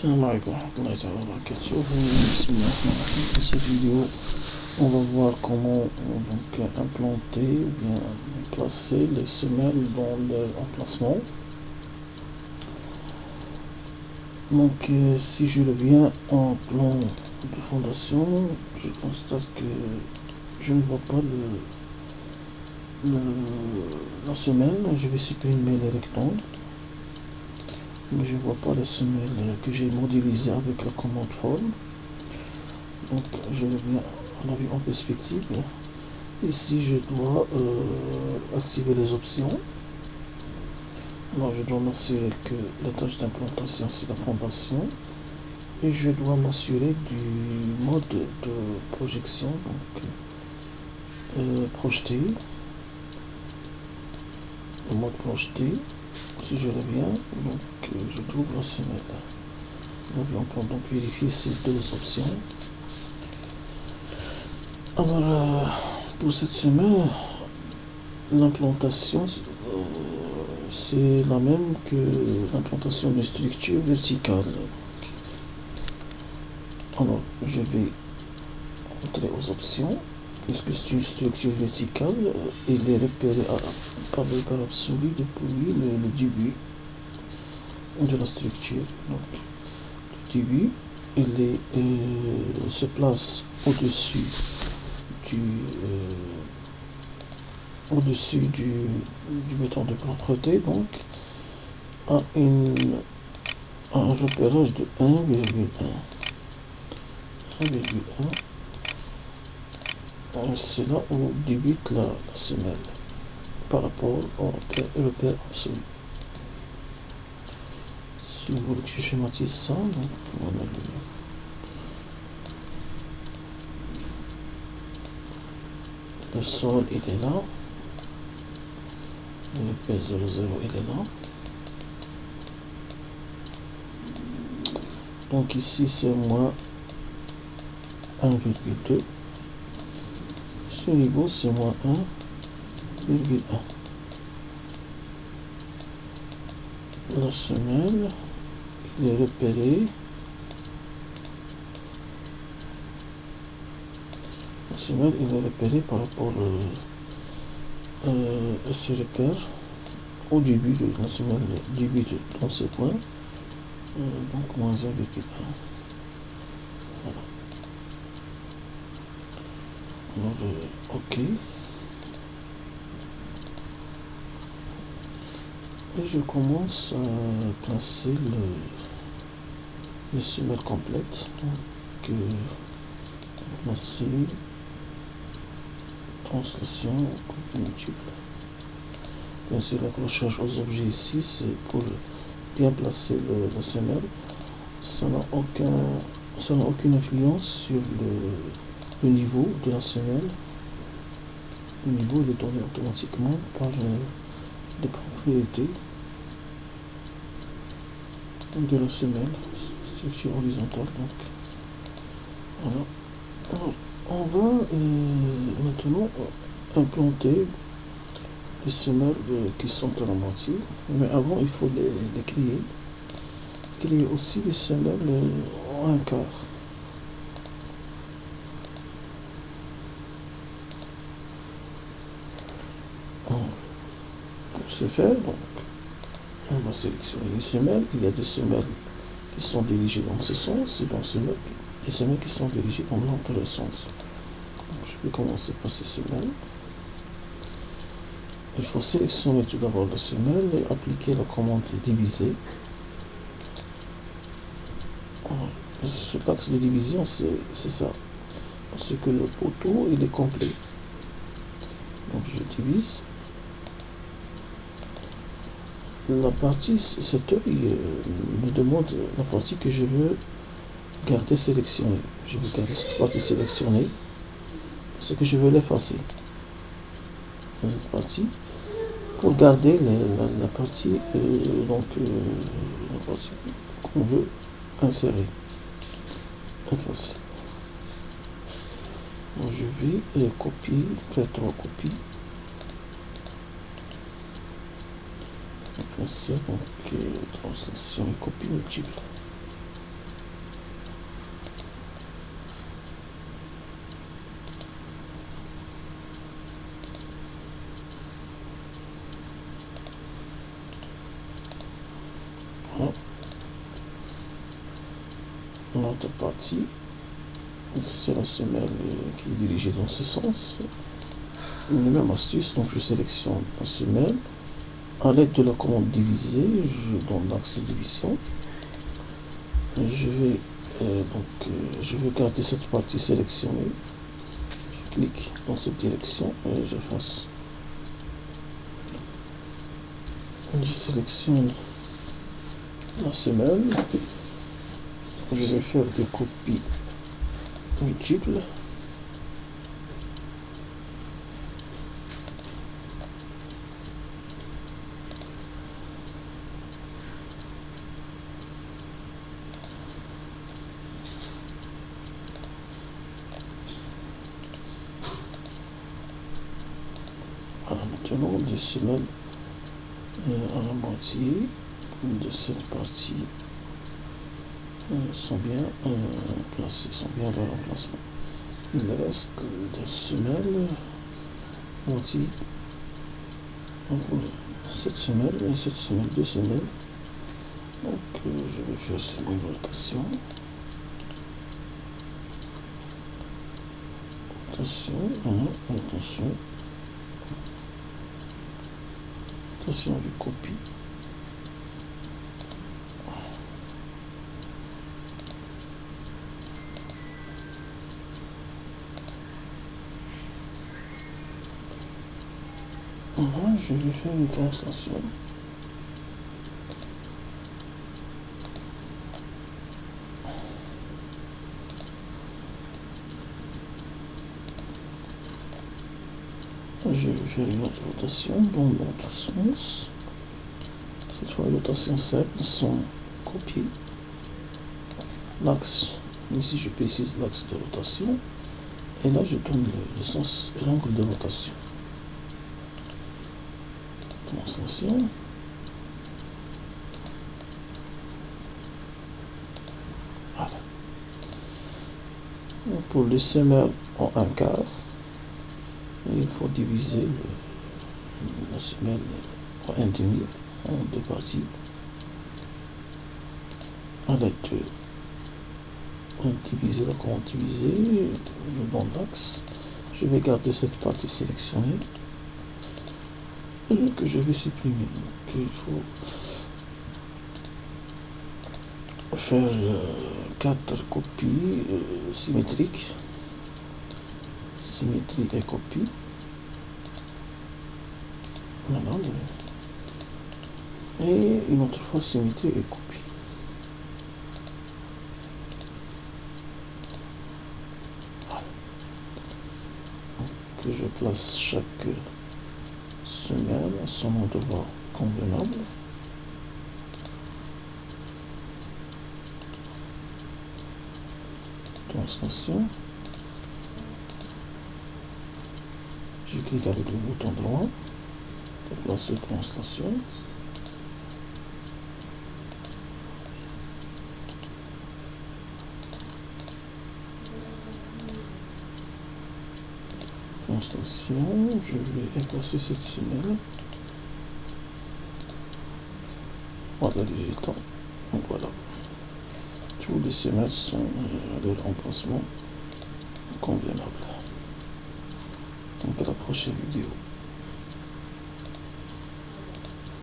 Salam alaikum wa rahmatullahi wa barakatuh. Dans cette vidéo, on va voir comment implanter ou bien placer les semelles dans l'emplacement. Donc si je reviens en plan de fondation, je constate que je ne vois pas la semelle. Je vais supprimer les rectangles, mais je ne vois pas les semelles que j'ai modélisées avec la commande forme. Donc je reviens à la vue en perspective. Ici je dois activer les options. Alors je dois m'assurer que la tâche d'implantation c'est la fondation, et je dois m'assurer du mode de projection, donc projeté, le mode projeté. Si je reviens, donc je trouve la semelle. Donc on peut donc vérifier ces deux options. Alors pour cette semelle, l'implantation c'est la même que l'implantation de structure verticale. Alors je vais entrer aux options. Puisque c'est une structure verticale, il est repéré par le repère absolu depuis le début de la structure. Donc le début, il se place au-dessus du béton de propreté, donc à un repérage de 1,1. C'est là où débute la semelle par rapport au repère absolu. Si vous voulez que je schématise ça, donc on a le sol, il est là, le repère 0,0 il est là. Donc ici c'est moins 1,2. Ce niveau c'est moins 1,1. La semelle, il est repéré. La semelle, il est repéré par rapport à ce repère au début de la semelle, débute dans ce point, donc moins 1,1. Voilà. Alors, OK. Et je commence à placer les semelles complètes. Donc, placer, translation, coupe multiple. Bien sûr, l'accrochage aux objets ici, c'est pour bien placer la semelle. Ça n'a aucune influence sur le niveau de la semelle. Le niveau est donné automatiquement par des propriétés de la semelle, structure horizontale. Donc voilà. Alors, on va maintenant implanter les semelles qui sont à la moitié, mais avant il faut les créer aussi les semelles en un quart. Pour ce faire, donc on va sélectionner les semelles. Il y a des semelles qui sont dirigées dans ce sens et des semelles qui sont dirigées dans l'autre sens. Donc, je vais commencer par ces semelles. Il faut sélectionner tout d'abord la semelle et appliquer la commande diviser. Cet axe de division, c'est ça. Parce que le poteau, il est complet. Donc je divise. La partie, cet œil me demande la partie que je veux garder sélectionnée. Je veux garder cette partie sélectionnée parce que je veux l'effacer. Dans cette partie, pour garder la partie qu'on veut insérer, effacer. Donc je vais copier, faire 3 copies. Donc translation et copie multiple. L'autre partie, c'est la semelle qui est dirigée dans ce sens. Une même astuce, donc je sélectionne la semelle. À l'aide de la commande diviser, je donne l'axe de division. Je vais garder cette partie sélectionnée. Je clique dans cette direction et je sélectionne la semelle. Je vais faire des copies multiples. Voilà, maintenant les semelles à la moitié de cette partie sont bien placées, sont bien à leur emplacement. Il reste des semelles, moitié, cette semelle et cette semelle, deux semelles. Donc je vais faire cette rotation. Attention, attention. Attention, je copie. Voilà, je vais faire une translation. Je vais faire une autre rotation dans l'autre sens. Cette fois, rotation simple sont copiées. L'axe, ici je précise l'axe de rotation. Et là, je donne le sens et l'angle de rotation. Translation. Voilà. Pour les semelles en un quart, il faut diviser la semelle en un demi, en deux parties. À l'aide de diviser la commande diviser, je donne l'axe. Je vais garder cette partie sélectionnée que je vais supprimer. Donc, il faut faire 4 copies symétriques. Symétrie et copie. Voilà. Et une autre fois symétrie et copie. Voilà. Donc, je place chaque semelle à son endroit convenable. Translation. Je clique avec le bouton droit pour placer translation. Translation, je vais effacer cette semelle. Voilà le résultat. Donc voilà. Tous les semelles sont à leur emplacement convenable. Donc à la prochaine vidéo.